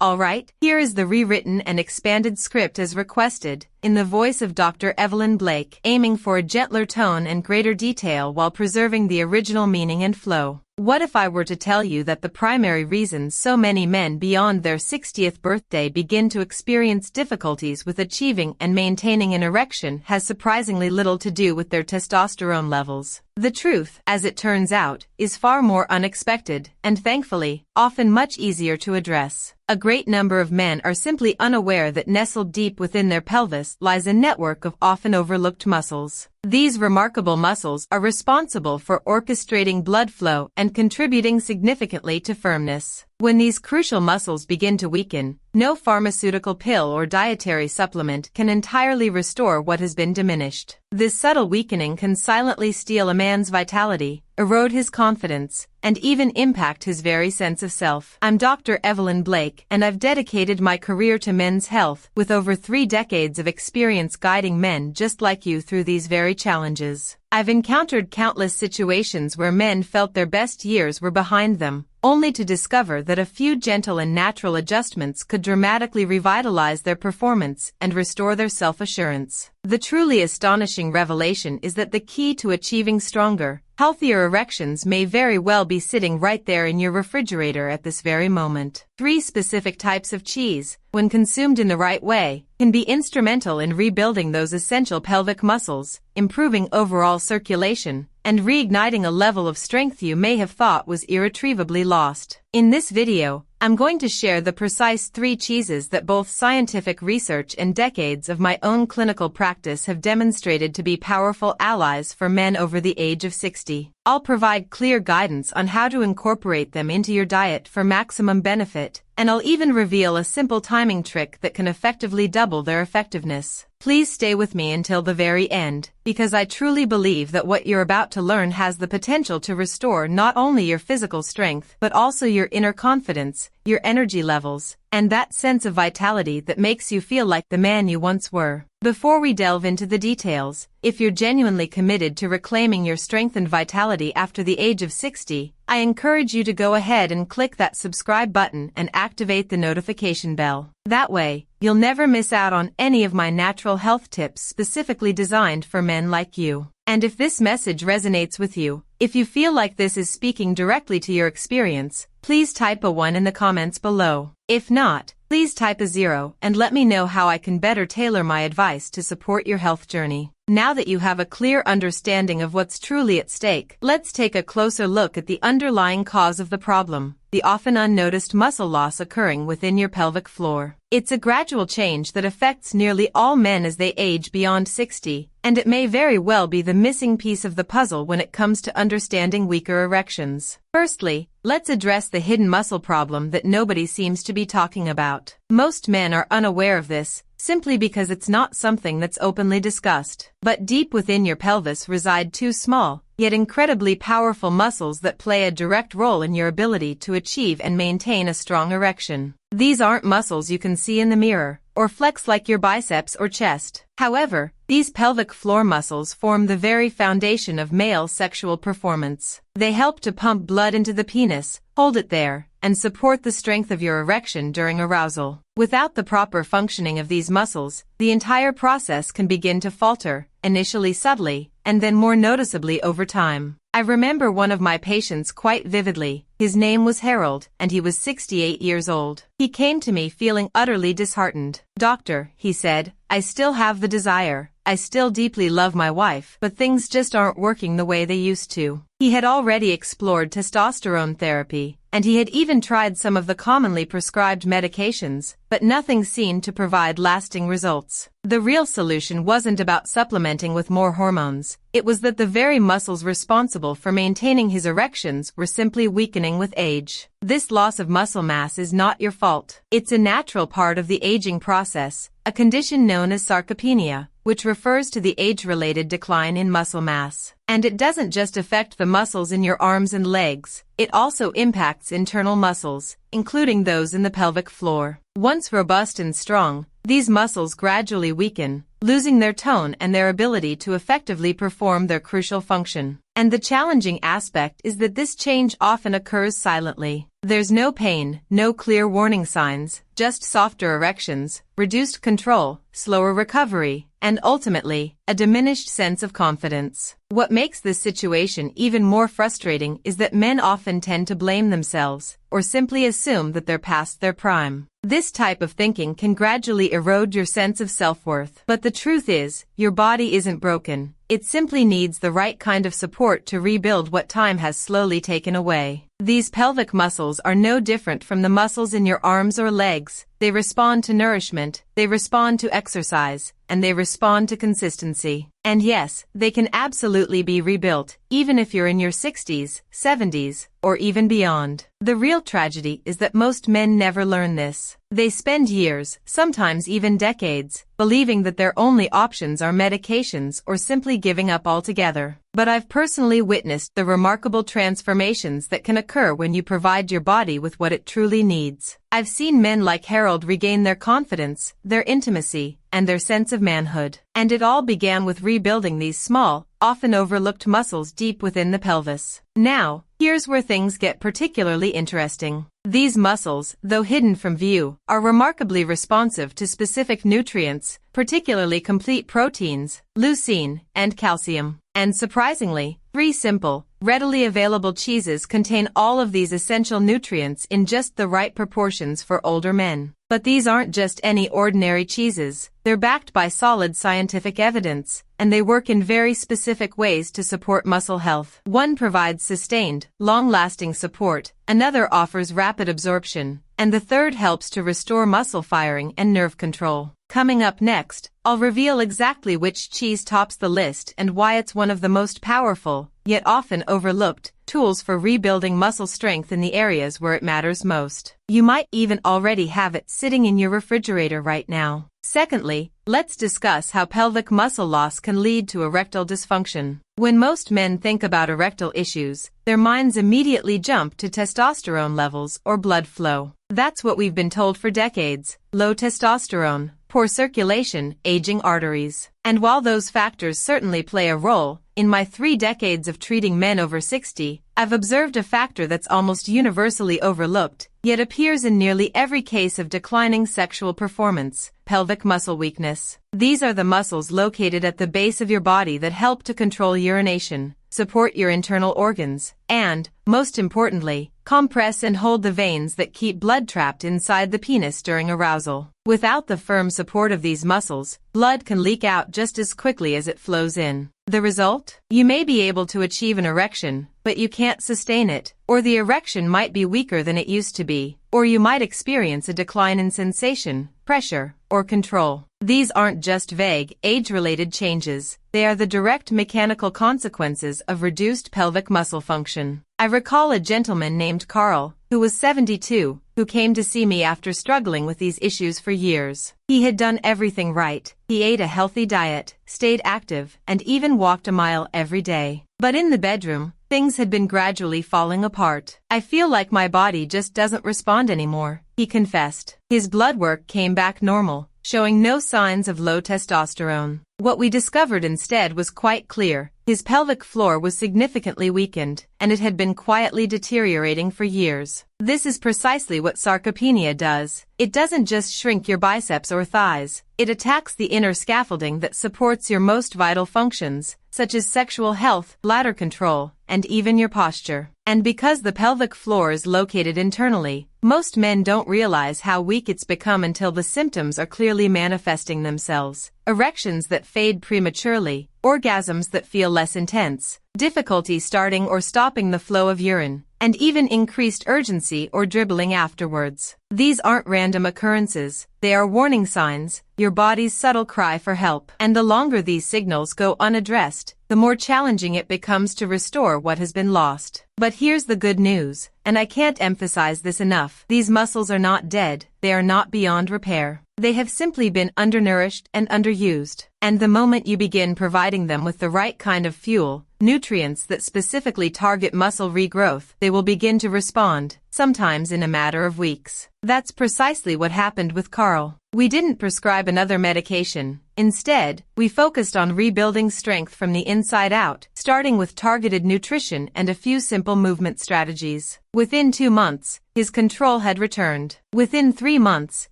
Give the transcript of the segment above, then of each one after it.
Alright, here is the rewritten and expanded script as requested, in the voice of Dr. Evelyn Blake, aiming for a gentler tone and greater detail while preserving the original meaning and flow. What if I were to tell you that the primary reasons so many men beyond their 60th birthday begin to experience difficulties with achieving and maintaining an erection has surprisingly little to do with their testosterone levels? The truth, as it turns out, is far more unexpected, and thankfully, often much easier to address. A great number of men are simply unaware that nestled deep within their pelvis lies a network of often overlooked muscles. These remarkable muscles are responsible for orchestrating blood flow and contributing significantly to firmness. When these crucial muscles begin to weaken, no pharmaceutical pill or dietary supplement can entirely restore what has been diminished. This subtle weakening can silently steal a man's vitality, erode his confidence, and even impact his very sense of self. I'm Dr. Evelyn Blake, and I've dedicated my career to men's health, with over 3 decades of experience guiding men just like you through these very challenges. I've encountered countless situations where men felt their best years were behind them, only to discover that a few gentle and natural adjustments could dramatically revitalize their performance and restore their self-assurance. The truly astonishing revelation is that the key to achieving stronger, healthier erections may very well be sitting right there in your refrigerator at this very moment. 3 specific types of cheese, when consumed in the right way, can be instrumental in rebuilding those essential pelvic muscles, improving overall circulation, and reigniting a level of strength you may have thought was irretrievably lost. In this video, I'm going to share the precise 3 cheeses that both scientific research and decades of my own clinical practice have demonstrated to be powerful allies for men over the age of 60. I'll provide clear guidance on how to incorporate them into your diet for maximum benefit, and I'll even reveal a simple timing trick that can effectively double their effectiveness. Please stay with me until the very end, because I truly believe that what you're about to learn has the potential to restore not only your physical strength, but also your inner confidence, your energy levels, and that sense of vitality that makes you feel like the man you once were. Before we delve into the details, if you're genuinely committed to reclaiming your strength and vitality after the age of 60, I encourage you to go ahead and click that subscribe button and activate the notification bell. That way, you'll never miss out on any of my natural health tips specifically designed for men like you. And if this message resonates with you, if you feel like this is speaking directly to your experience, please type a 1 in the comments below. If not, please type a 0 and let me know how I can better tailor my advice to support your health journey. Now that you have a clear understanding of what's truly at stake, let's take a closer look at the underlying cause of the problem, the often unnoticed muscle loss occurring within your pelvic floor. It's a gradual change that affects nearly all men as they age beyond 60, and it may very well be the missing piece of the puzzle when it comes to understanding weaker erections. Firstly, let's address the hidden muscle problem that nobody seems to be talking about. Most men are unaware of this, simply because it's not something that's openly discussed. But deep within your pelvis reside 2 small, yet incredibly powerful muscles that play a direct role in your ability to achieve and maintain a strong erection. These aren't muscles you can see in the mirror, or flex like your biceps or chest. However, these pelvic floor muscles form the very foundation of male sexual performance. They help to pump blood into the penis, hold it there, and support the strength of your erection during arousal. Without the proper functioning of these muscles, the entire process can begin to falter, initially subtly, and then more noticeably over time. I remember one of my patients quite vividly. His name was Harold, and he was 68 years old. He came to me feeling utterly disheartened. "Doctor," he said, "I still have the desire. I still deeply love my wife, but things just aren't working the way they used to." He had already explored testosterone therapy, and he had even tried some of the commonly prescribed medications, but nothing seemed to provide lasting results. The real solution wasn't about supplementing with more hormones. It was that the very muscles responsible for maintaining his erections were simply weakening with age. This loss of muscle mass is not your fault. It's a natural part of the aging process, a condition known as sarcopenia, which refers to the age-related decline in muscle mass. And it doesn't just affect the muscles in your arms and legs, it also impacts internal muscles, including those in the pelvic floor. Once robust and strong, these muscles gradually weaken, losing their tone and their ability to effectively perform their crucial function. And the challenging aspect is that this change often occurs silently. There's no pain, no clear warning signs, just softer erections, reduced control, slower recovery, and ultimately, a diminished sense of confidence. What makes this situation even more frustrating is that men often tend to blame themselves, or simply assume that they're past their prime. This type of thinking can gradually erode your sense of self-worth. But the truth is, your body isn't broken. It simply needs the right kind of support to rebuild what time has slowly taken away. These pelvic muscles are no different from the muscles in your arms or legs. They respond to nourishment, they respond to exercise, and they respond to consistency. And yes, they can absolutely be rebuilt, even if you're in your 60s, 70s, or even beyond. The real tragedy is that most men never learn this. They spend years, sometimes even decades, believing that their only options are medications or simply giving up altogether. But I've personally witnessed the remarkable transformations that can occur when you provide your body with what it truly needs. I've seen men like Harold regain their confidence, their intimacy, and their sense of manhood. And it all began with rebuilding these small, often overlooked muscles deep within the pelvis. Now, here's where things get particularly interesting. These muscles, though hidden from view, are remarkably responsive to specific nutrients, particularly complete proteins, leucine, and calcium. And surprisingly, 3 simple, readily available cheeses contain all of these essential nutrients in just the right proportions for older men. But these aren't just any ordinary cheeses. They're backed by solid scientific evidence, and they work in very specific ways to support muscle health. One provides sustained, long-lasting support, another offers rapid absorption, and the third helps to restore muscle firing and nerve control. Coming up next, I'll reveal exactly which cheese tops the list and why it's one of the most powerful, yet often overlooked, tools for rebuilding muscle strength in the areas where it matters most. You might even already have it sitting in your refrigerator right now. Secondly, let's discuss how pelvic muscle loss can lead to erectile dysfunction. When most men think about erectile issues, their minds immediately jump to testosterone levels or blood flow. That's what we've been told for decades: low testosterone, poor circulation, aging arteries. And while those factors certainly play a role, in my 3 decades of treating men over 60, I've observed a factor that's almost universally overlooked, yet appears in nearly every case of declining sexual performance: pelvic muscle weakness. These are the muscles located at the base of your body that help to control urination, support your internal organs, and, most importantly, compress and hold the veins that keep blood trapped inside the penis during arousal. Without the firm support of these muscles, blood can leak out just as quickly as it flows in. The result? You may be able to achieve an erection, but you can't sustain it, or the erection might be weaker than it used to be, or you might experience a decline in sensation, pressure, or control. These aren't just vague, age-related changes. They are the direct mechanical consequences of reduced pelvic muscle function. I recall a gentleman named Carl, who was 72, who came to see me after struggling with these issues for years. He had done everything right. He ate a healthy diet, stayed active, and even walked a mile every day. But in the bedroom, things had been gradually falling apart. "I feel like my body just doesn't respond anymore," he confessed. His blood work came back normal, showing no signs of low testosterone. What we discovered instead was quite clear. His pelvic floor was significantly weakened, and it had been quietly deteriorating for years. This is precisely what sarcopenia does. It doesn't just shrink your biceps or thighs. It attacks the inner scaffolding that supports your most vital functions, such as sexual health, bladder control, and even your posture. And because the pelvic floor is located internally, most men don't realize how weak it's become until the symptoms are clearly manifesting themselves. Erections that fade prematurely, orgasms that feel less intense, difficulty starting or stopping the flow of urine, and even increased urgency or dribbling afterwards. These aren't random occurrences. They are warning signs, your body's subtle cry for help. And the longer these signals go unaddressed, the more challenging it becomes to restore what has been lost. But here's the good news, and I can't emphasize this enough. These muscles are not dead. They are not beyond repair. They have simply been undernourished and underused. And the moment you begin providing them with the right kind of fuel, nutrients that specifically target muscle regrowth, they will begin to respond, sometimes in a matter of weeks. That's precisely what happened with Carl. We didn't prescribe another medication. Instead, we focused on rebuilding strength from the inside out, starting with targeted nutrition and a few simple movement strategies. Within 2 months, his control had returned. Within 3 months,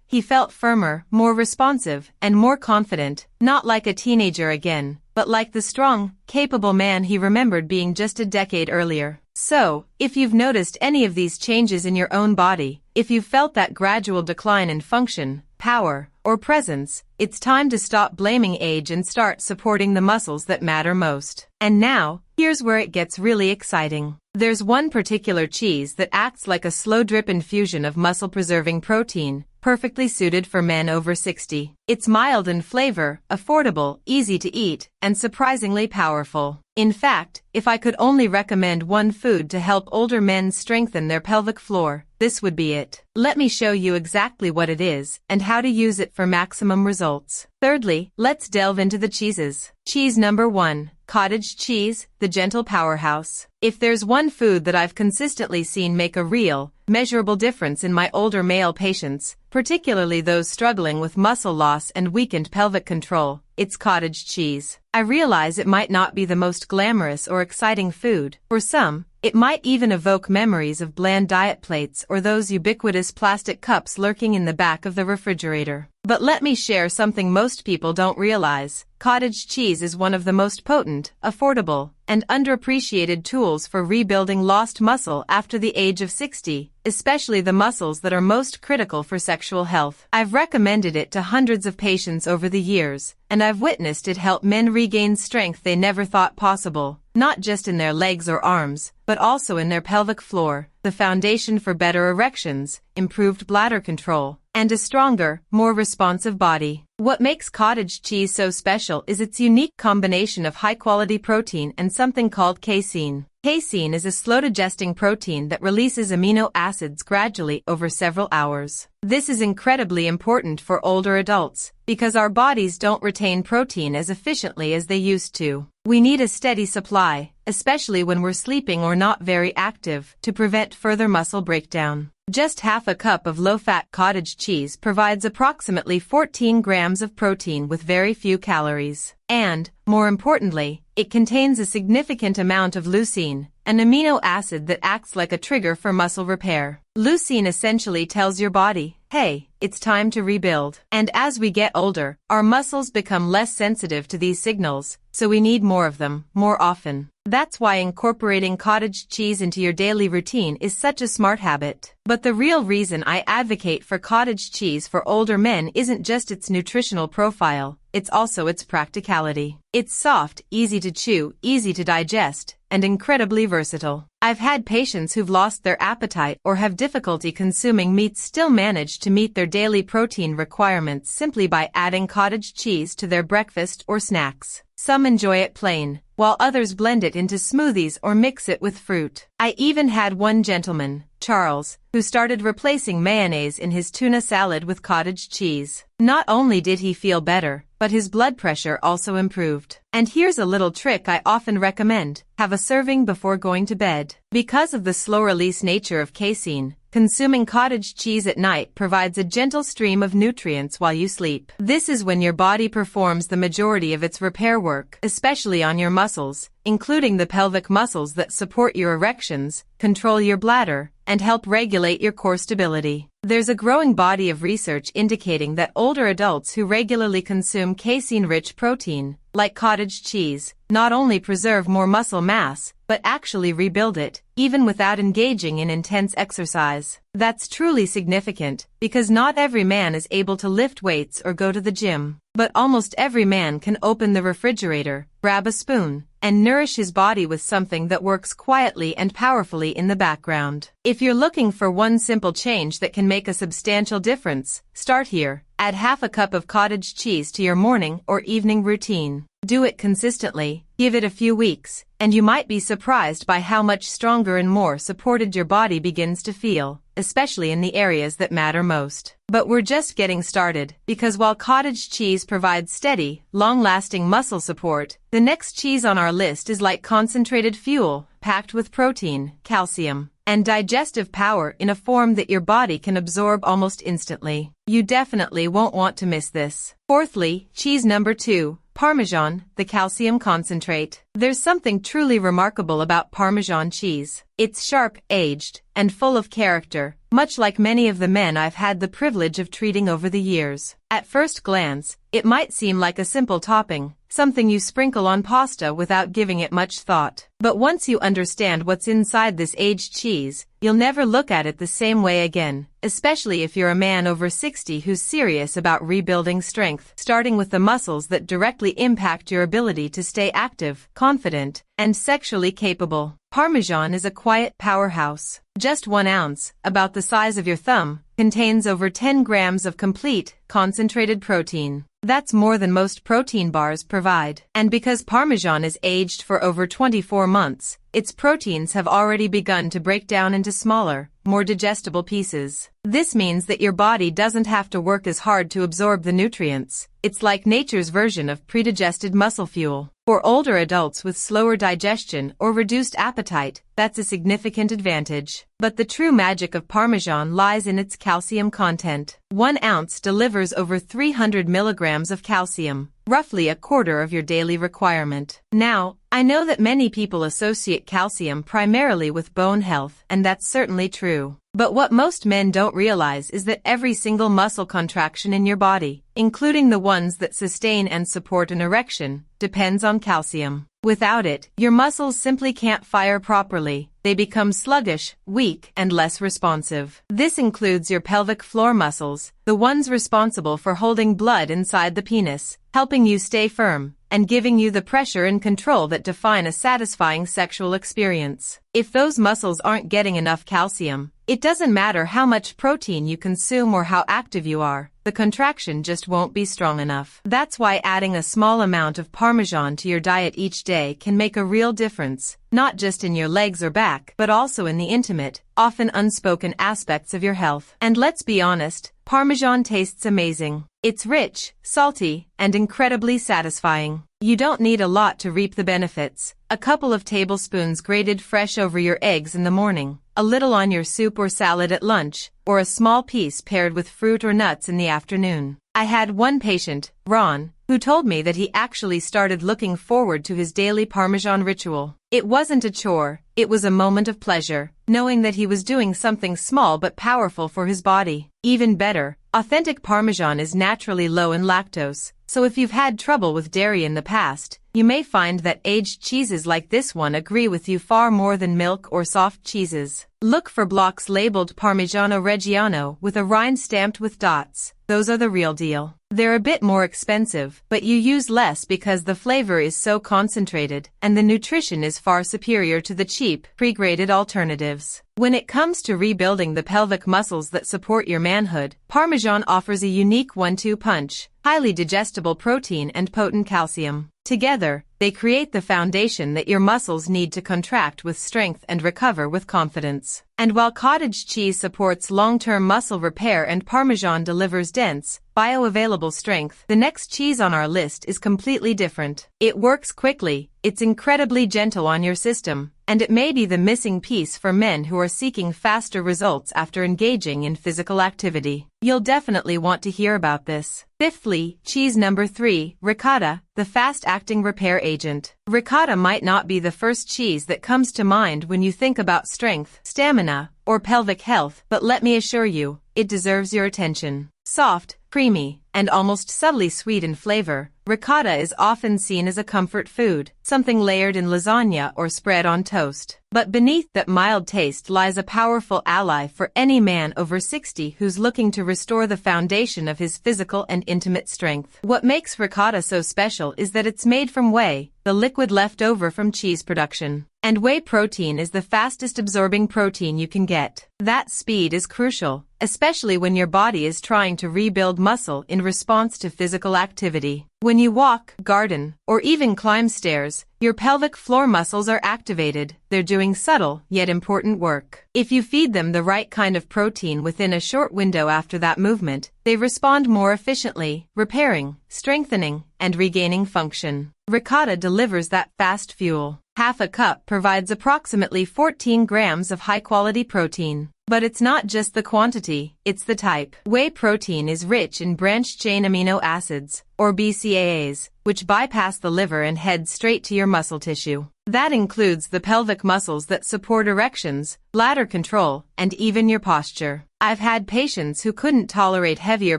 he felt firmer, more responsive, and more confident, not like a teenager again, but like the strong, capable man he remembered being just a decade earlier. So, if you've noticed any of these changes in your own body, if you've felt that gradual decline in function, power, or presence, it's time to stop blaming age and start supporting the muscles that matter most. And now, here's where it gets really exciting. There's one particular cheese that acts like a slow drip infusion of muscle-preserving protein, perfectly suited for men over 60. It's mild in flavor, affordable, easy to eat, and surprisingly powerful. In fact, if I could only recommend one food to help older men strengthen their pelvic floor, this would be it. Let me show you exactly what it is and how to use it for maximum results. Thirdly, let's delve into the cheeses. Cheese number 1. Cottage cheese, the gentle powerhouse. If there's one food that I've consistently seen make a real, measurable difference in my older male patients, particularly those struggling with muscle loss and weakened pelvic control, it's cottage cheese. I realize it might not be the most glamorous or exciting food. For some, it might even evoke memories of bland diet plates or those ubiquitous plastic cups lurking in the back of the refrigerator. But let me share something most people don't realize. Cottage cheese is one of the most potent, affordable, and underappreciated tools for rebuilding lost muscle after the age of 60, especially the muscles that are most critical for sexual health. I've recommended it to hundreds of patients over the years, and I've witnessed it help men regain strength they never thought possible, not just in their legs or arms, but also in their pelvic floor, the foundation for better erections, improved bladder control, and a stronger, more responsive body. What makes cottage cheese so special is its unique combination of high-quality protein and something called casein. Casein is a slow-digesting protein that releases amino acids gradually over several hours. This is incredibly important for older adults, because our bodies don't retain protein as efficiently as they used to. We need a steady supply, especially when we're sleeping or not very active, to prevent further muscle breakdown. Just half a cup of low-fat cottage cheese provides approximately 14 grams of protein with very few calories. And, more importantly, it contains a significant amount of leucine, an amino acid that acts like a trigger for muscle repair. Leucine essentially tells your body, hey, it's time to rebuild. And as we get older, our muscles become less sensitive to these signals, so we need more of them, more often. That's why incorporating cottage cheese into your daily routine is such a smart habit. But the real reason I advocate for cottage cheese for older men isn't just its nutritional profile, it's also its practicality. It's soft, easy to chew, easy to digest, and incredibly versatile. I've had patients who've lost their appetite or have difficulty consuming meat still manage to meet their daily protein requirements simply by adding cottage cheese to their breakfast or snacks. Some enjoy it plain, while others blend it into smoothies or mix it with fruit. I even had one gentleman, Charles, who started replacing mayonnaise in his tuna salad with cottage cheese. Not only did he feel better, but his blood pressure also improved. And here's a little trick I often recommend: have a serving before going to bed. Because of the slow-release nature of casein, consuming cottage cheese at night provides a gentle stream of nutrients while you sleep. This is when your body performs the majority of its repair work, especially on your muscles, including the pelvic muscles that support your erections, control your bladder, and help regulate your core stability. There's a growing body of research indicating that older adults who regularly consume casein-rich protein, like cottage cheese, not only preserve more muscle mass, but actually rebuild it, even without engaging in intense exercise. That's truly significant, because not every man is able to lift weights or go to the gym. But almost every man can open the refrigerator, grab a spoon, and nourish his body with something that works quietly and powerfully in the background. If you're looking for one simple change that can make a substantial difference, start here. Add half a cup of cottage cheese to your morning or evening routine. Do it consistently, give it a few weeks, and you might be surprised by how much stronger and more supported your body begins to feel, especially in the areas that matter most. But we're just getting started, because while cottage cheese provides steady, long-lasting muscle support, the next cheese on our list is like concentrated fuel, packed with protein, calcium, and digestive power in a form that your body can absorb almost instantly. You definitely won't want to miss this. Fourthly, cheese number 2. Parmesan, the calcium concentrate. There's something truly remarkable about Parmesan cheese. It's sharp, aged, and full of character, much like many of the men I've had the privilege of treating over the years. At first glance, it might seem like a simple topping, something you sprinkle on pasta without giving it much thought. But once you understand what's inside this aged cheese, you'll never look at it the same way again, especially if you're a man over 60 who's serious about rebuilding strength, starting with the muscles that directly impact your ability to stay active, confident, and sexually capable. Parmesan is a quiet powerhouse. Just 1 ounce, about the size of your thumb, contains over 10 grams of complete, concentrated protein. That's more than most protein bars provide. And because Parmesan is aged for over 24 months, its proteins have already begun to break down into smaller, more digestible pieces. This means that your body doesn't have to work as hard to absorb the nutrients. It's like nature's version of pre-digested muscle fuel. For older adults with slower digestion or reduced appetite, that's a significant advantage. But the true magic of Parmesan lies in its calcium content. 1 ounce delivers over 300 milligrams of calcium, roughly a quarter of your daily requirement. Now, I know that many people associate calcium primarily with bone health, and that's certainly true. But what most men don't realize is that every single muscle contraction in your body, including the ones that sustain and support an erection, depends on calcium. Without it, your muscles simply can't fire properly. They become sluggish, weak, and less responsive. This includes your pelvic floor muscles, the ones responsible for holding blood inside the penis, helping you stay firm, and giving you the pressure and control that define a satisfying sexual experience. If those muscles aren't getting enough calcium, it doesn't matter how much protein you consume or how active you are, the contraction just won't be strong enough. That's why adding a small amount of Parmesan to your diet each day can make a real difference, not just in your legs or back, but also in the intimate, often unspoken aspects of your health. And let's be honest, Parmesan tastes amazing. It's rich, salty, and incredibly satisfying. You don't need a lot to reap the benefits. A couple of tablespoons grated fresh over your eggs in the morning, a little on your soup or salad at lunch, or a small piece paired with fruit or nuts in the afternoon. I had one patient, Ron, who told me that he actually started looking forward to his daily Parmesan ritual. It wasn't a chore, it was a moment of pleasure, knowing that he was doing something small but powerful for his body. Even better, authentic Parmesan is naturally low in lactose, so if you've had trouble with dairy in the past, you may find that aged cheeses like this one agree with you far more than milk or soft cheeses. Look for blocks labeled Parmigiano Reggiano with a rind stamped with dots. Those are the real deal. They're a bit more expensive, but you use less because the flavor is so concentrated, and the nutrition is far superior to the cheap, pre-graded alternatives. When it comes to rebuilding the pelvic muscles that support your manhood, Parmesan offers a unique 1-2 punch, highly digestible protein and potent calcium. Together, they create the foundation that your muscles need to contract with strength and recover with confidence. And while cottage cheese supports long-term muscle repair and Parmesan delivers dense, bioavailable strength, the next cheese on our list is completely different. It works quickly, it's incredibly gentle on your system, and it may be the missing piece for men who are seeking faster results after engaging in physical activity. You'll definitely want to hear about this. Fifthly, cheese number 3, ricotta, the fast-acting repair agent. Ricotta might not be the first cheese that comes to mind when you think about strength, stamina, or pelvic health, but let me assure you, it deserves your attention. Soft, creamy, and almost subtly sweet in flavor, ricotta is often seen as a comfort food, something layered in lasagna or spread on toast. But beneath that mild taste lies a powerful ally for any man over 60 who's looking to restore the foundation of his physical and intimate strength. What makes ricotta so special is that it's made from whey, the liquid left over from cheese production. And whey protein is the fastest absorbing protein you can get. That speed is crucial, especially when your body is trying to rebuild muscle in response to physical activity. When you walk, garden, or even climb stairs, your pelvic floor muscles are activated. They're doing subtle yet important work. If you feed them the right kind of protein within a short window after that movement, they respond more efficiently, repairing, strengthening, and regaining function. Ricotta delivers that fast fuel. Half a cup provides approximately 14 grams of high-quality protein. But it's not just the quantity, it's the type. Whey protein is rich in branched-chain amino acids, or BCAAs, which bypass the liver and head straight to your muscle tissue. That includes the pelvic muscles that support erections, bladder control, and even your posture. I've had patients who couldn't tolerate heavier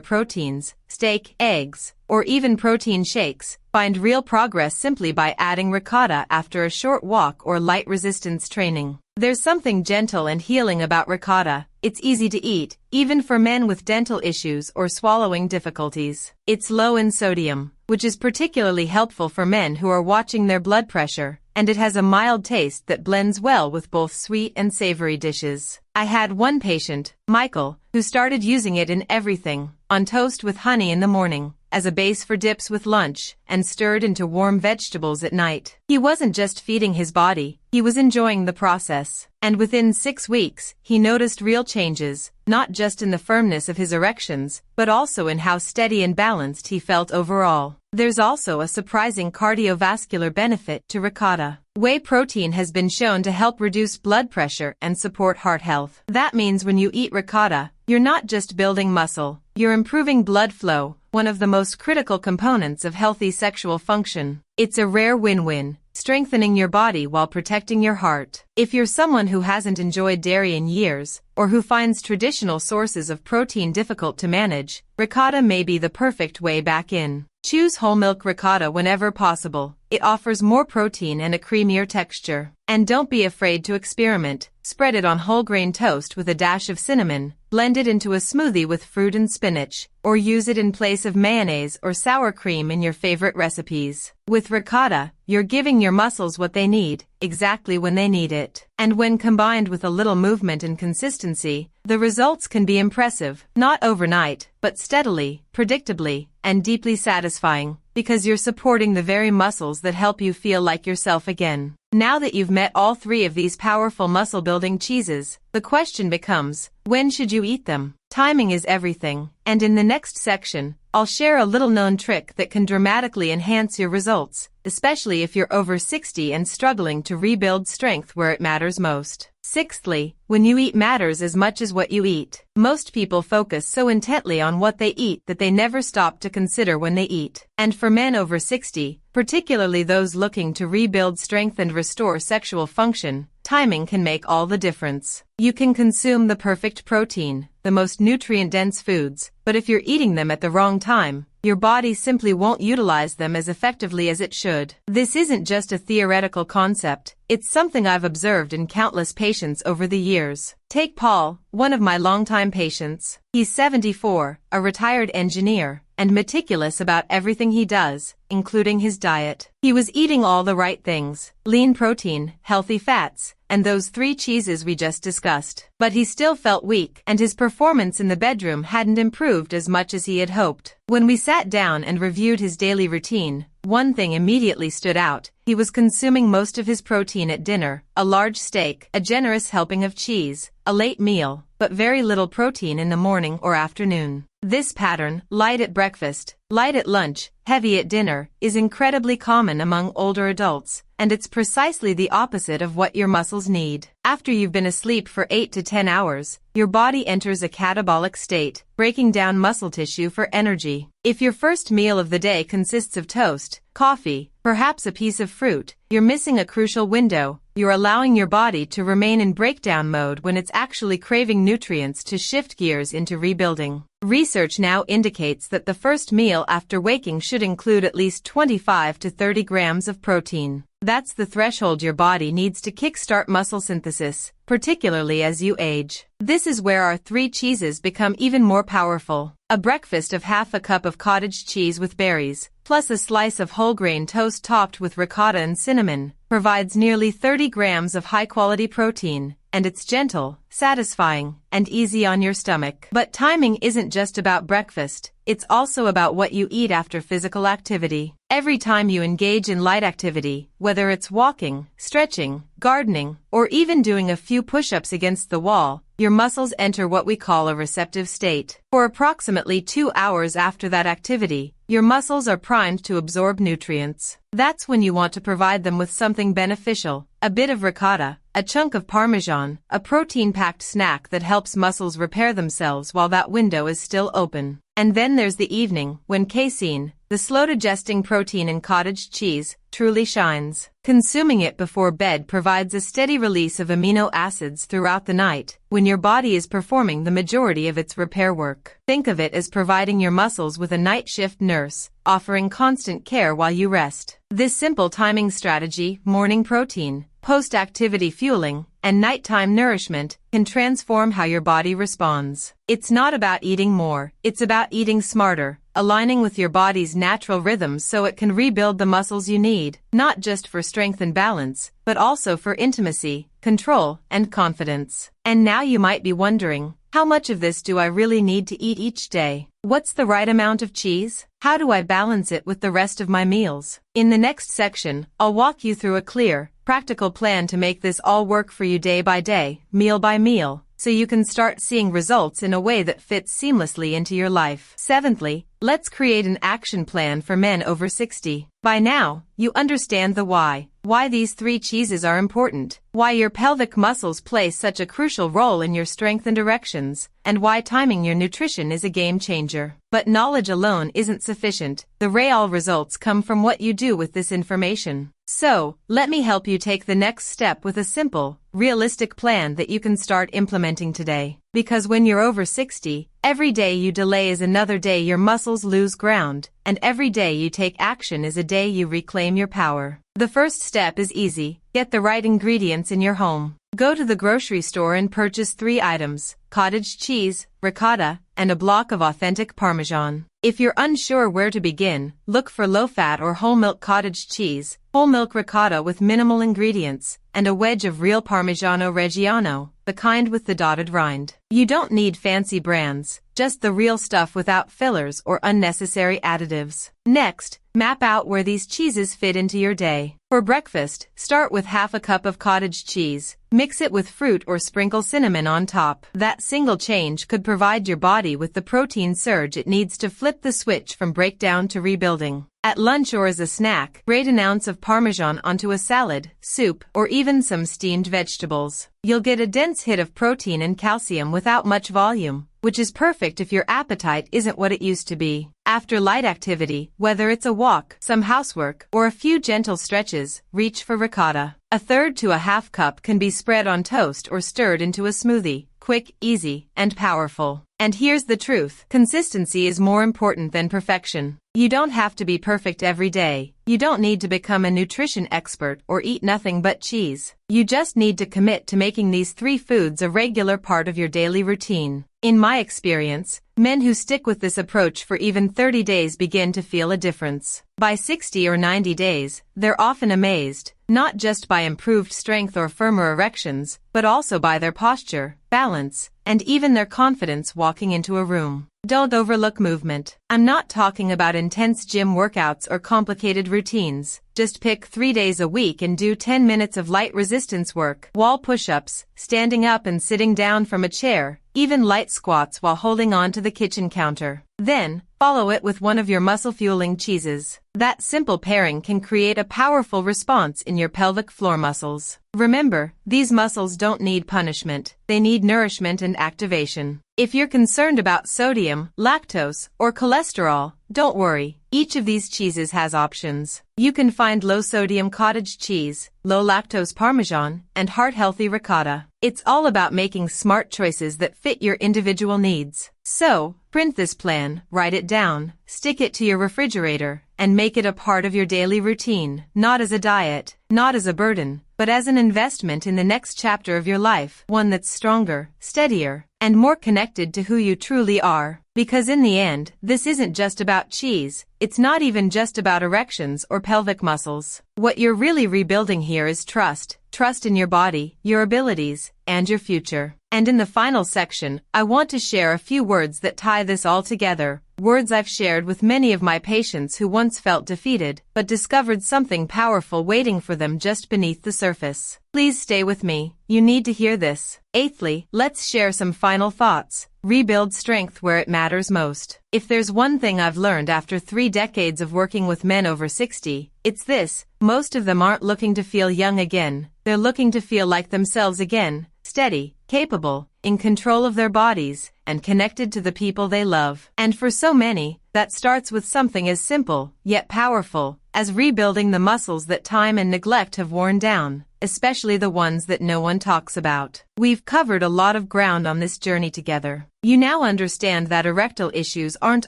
proteins, steak, eggs, or even protein shakes, find real progress simply by adding ricotta after a short walk or light resistance training. There's something gentle and healing about ricotta. It's easy to eat, even for men with dental issues or swallowing difficulties. It's low in sodium, which is particularly helpful for men who are watching their blood pressure, and it has a mild taste that blends well with both sweet and savory dishes. I had one patient, Michael, who started using it in everything, on toast with honey in the morning, as a base for dips with lunch, and stirred into warm vegetables at night. He wasn't just feeding his body, he was enjoying the process. And within 6 weeks, he noticed real changes, not just in the firmness of his erections, but also in how steady and balanced he felt overall. There's also a surprising cardiovascular benefit to ricotta. Whey protein has been shown to help reduce blood pressure and support heart health. That means when you eat ricotta, you're not just building muscle, you're improving blood flow, one of the most critical components of healthy sexual function. It's a rare win-win, strengthening your body while protecting your heart. If you're someone who hasn't enjoyed dairy in years, or who finds traditional sources of protein difficult to manage, ricotta may be the perfect way back in. Choose whole milk ricotta whenever possible. It offers more protein and a creamier texture. And don't be afraid to experiment. Spread it on whole grain toast with a dash of cinnamon, blend it into a smoothie with fruit and spinach, or use it in place of mayonnaise or sour cream in your favorite recipes. With ricotta, you're giving your muscles what they need, exactly when they need it. And when combined with a little movement and consistency, the results can be impressive, not overnight, but steadily, predictably, and deeply satisfying, because you're supporting the very muscles that help you feel like yourself again. Now that you've met all 3 of these powerful muscle-building cheeses, the question becomes, when should you eat them? Timing is everything, and in the next section, I'll share a little-known trick that can dramatically enhance your results, especially if you're over 60 and struggling to rebuild strength where it matters most. Sixthly, when you eat matters as much as what you eat. Most people focus so intently on what they eat that they never stop to consider when they eat. And for men over 60, particularly those looking to rebuild strength and restore sexual function, timing can make all the difference. You can consume the perfect protein, the most nutrient-dense foods, but if you're eating them at the wrong time, your body simply won't utilize them as effectively as it should. This isn't just a theoretical concept, it's something I've observed in countless patients over the years. Take Paul, one of my longtime patients. He's 74, a retired engineer, and meticulous about everything he does, including his diet. He was eating all the right things: lean protein, healthy fats, and those 3 cheeses we just discussed. But he still felt weak, and his performance in the bedroom hadn't improved as much as he had hoped. When we sat down and reviewed his daily routine, one thing immediately stood out. He was consuming most of his protein at dinner, a large steak, a generous helping of cheese, a late meal, but very little protein in the morning or afternoon. This pattern, light at breakfast, light at lunch, heavy at dinner, is incredibly common among older adults, and it's precisely the opposite of what your muscles need. After you've been asleep for 8 to 10 hours, your body enters a catabolic state, breaking down muscle tissue for energy. If your first meal of the day consists of toast, coffee, perhaps a piece of fruit, you're missing a crucial window. You're allowing your body to remain in breakdown mode when it's actually craving nutrients to shift gears into rebuilding. Research now indicates that the first meal after waking should include at least 25 to 30 grams of protein. That's the threshold your body needs to kickstart muscle synthesis, particularly as you age. This is where our three cheeses become even more powerful. A breakfast of half a cup of cottage cheese with berries, plus a slice of whole grain toast topped with ricotta and cinnamon, provides nearly 30 grams of high-quality protein, and it's gentle, satisfying, and easy on your stomach. But timing isn't just about breakfast, it's also about what you eat after physical activity. Every time you engage in light activity, whether it's walking, stretching, gardening, or even doing a few push-ups against the wall, your muscles enter what we call a receptive state. For approximately 2 hours after that activity, your muscles are primed to absorb nutrients. That's when you want to provide them with something beneficial, a bit of ricotta, a chunk of Parmesan, a protein-packed snack that helps muscles repair themselves while that window is still open. And then there's the evening, when casein, the slow-digesting protein in cottage cheese, truly shines. Consuming it before bed provides a steady release of amino acids throughout the night, when your body is performing the majority of its repair work. Think of it as providing your muscles with a night shift nurse, offering constant care while you rest. This simple timing strategy, morning protein, post-activity fueling, and nighttime nourishment, can transform how your body responds. It's not about eating more, it's about eating smarter, aligning with your body's natural rhythms so it can rebuild the muscles you need, not just for strength and balance, but also for intimacy, control, and confidence. And now you might be wondering, how much of this do I really need to eat each day? What's the right amount of cheese? How do I balance it with the rest of my meals? In the next section, I'll walk you through a clear, practical plan to make this all work for you day by day, meal by meal, so you can start seeing results in a way that fits seamlessly into your life. Seventhly, let's create an action plan for men over 60. By now, you understand the why these three cheeses are important, why your pelvic muscles play such a crucial role in your strength and erections, and why timing your nutrition is a game changer. But knowledge alone isn't sufficient. The real results come from what you do with this information. So, let me help you take the next step with a simple, realistic plan that you can start implementing today. Because when you're over 60, every day you delay is another day your muscles lose ground, and every day you take action is a day you reclaim your power. The first step is easy. Get the right ingredients in your home. Go to the grocery store and purchase 3 items: cottage cheese, ricotta, and a block of authentic Parmesan. If you're unsure where to begin, look for low-fat or whole-milk cottage cheese, whole-milk ricotta with minimal ingredients, and a wedge of real Parmigiano Reggiano, the kind with the dotted rind. You don't need fancy brands, just the real stuff without fillers or unnecessary additives. Next, map out where these cheeses fit into your day. For breakfast, start with half a cup of cottage cheese. Mix it with fruit or sprinkle cinnamon on top. That single change could provide your body with the protein surge it needs to flip the switch from breakdown to rebuilding. At lunch or as a snack, grate an ounce of Parmesan onto a salad, soup, or even some steamed vegetables. You'll get a dense hit of protein and calcium without much volume, which is perfect if your appetite isn't what it used to be. After light activity, whether it's a walk, some housework, or a few gentle stretches, reach for ricotta. A third to a half cup can be spread on toast or stirred into a smoothie. Quick, easy, and powerful. And here's the truth. Consistency is more important than perfection. You don't have to be perfect every day. You don't need to become a nutrition expert or eat nothing but cheese. You just need to commit to making these 3 foods a regular part of your daily routine. In my experience, men who stick with this approach for even 30 days begin to feel a difference. By 60 or 90 days, they're often amazed, not just by improved strength or firmer erections, but also by their posture, balance, and even their confidence walking into a room. Don't overlook movement. I'm not talking about intense gym workouts or complicated routines. Just pick 3 days a week and do 10 minutes of light resistance work, wall push-ups, standing up and sitting down from a chair, even light squats while holding on to the kitchen counter. Then, follow it with one of your muscle-fueling cheeses. That simple pairing can create a powerful response in your pelvic floor muscles. Remember, these muscles don't need punishment, they need nourishment and activation. If you're concerned about sodium, lactose, or cholesterol, don't worry. Each of these cheeses has options. You can find low-sodium cottage cheese, low-lactose Parmesan, and heart-healthy ricotta. It's all about making smart choices that fit your individual needs. So, print this plan, write it down, stick it to your refrigerator, and make it a part of your daily routine, not as a diet, not as a burden, but but as an investment in the next chapter of your life, one that's stronger, steadier, and more connected to who you truly are. Because in the end, this isn't just about cheese, it's not even just about erections or pelvic muscles. What you're really rebuilding here is trust. Trust in your body, your abilities, and your future. And in the final section, I want to share a few words that tie this all together. Words I've shared with many of my patients who once felt defeated, but discovered something powerful waiting for them just beneath the surface. Please stay with me. You need to hear this. Eighthly, let's share some final thoughts. Rebuild strength where it matters most. If there's one thing I've learned after 3 decades of working with men over 60, it's this: most of them aren't looking to feel young again. They're looking to feel like themselves again, steady, capable, in control of their bodies, and connected to the people they love. And for so many, that starts with something as simple, yet powerful, as rebuilding the muscles that time and neglect have worn down, especially the ones that no one talks about. We've covered a lot of ground on this journey together. You now understand that erectile issues aren't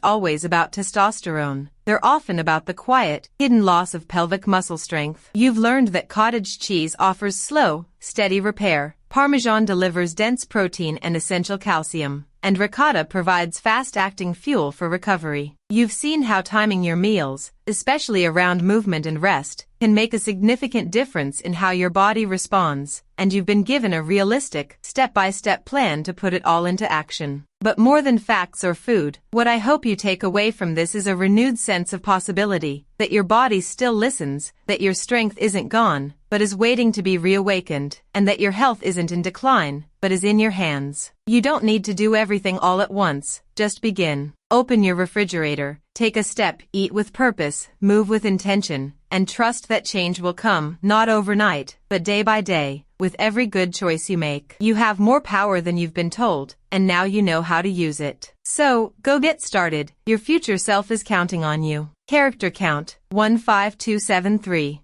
always about testosterone. They're often about the quiet, hidden loss of pelvic muscle strength. You've learned that cottage cheese offers slow, steady repair, Parmesan delivers dense protein and essential calcium, and ricotta provides fast-acting fuel for recovery. You've seen how timing your meals, especially around movement and rest, can make a significant difference in how your body responds, and you've been given a realistic, step-by-step plan to put it all into action. But more than facts or food, what I hope you take away from this is a renewed sense of possibility, that your body still listens, that your strength isn't gone, but is waiting to be reawakened, and that your health isn't in decline, but is in your hands. You don't need to do everything all at once, just begin. Open your refrigerator, take a step, eat with purpose, move with intention, and trust that change will come, not overnight, but day by day. With every good choice you make, you have more power than you've been told, and now you know how to use it. So, go get started. Your future self is counting on you. Character count, 15273.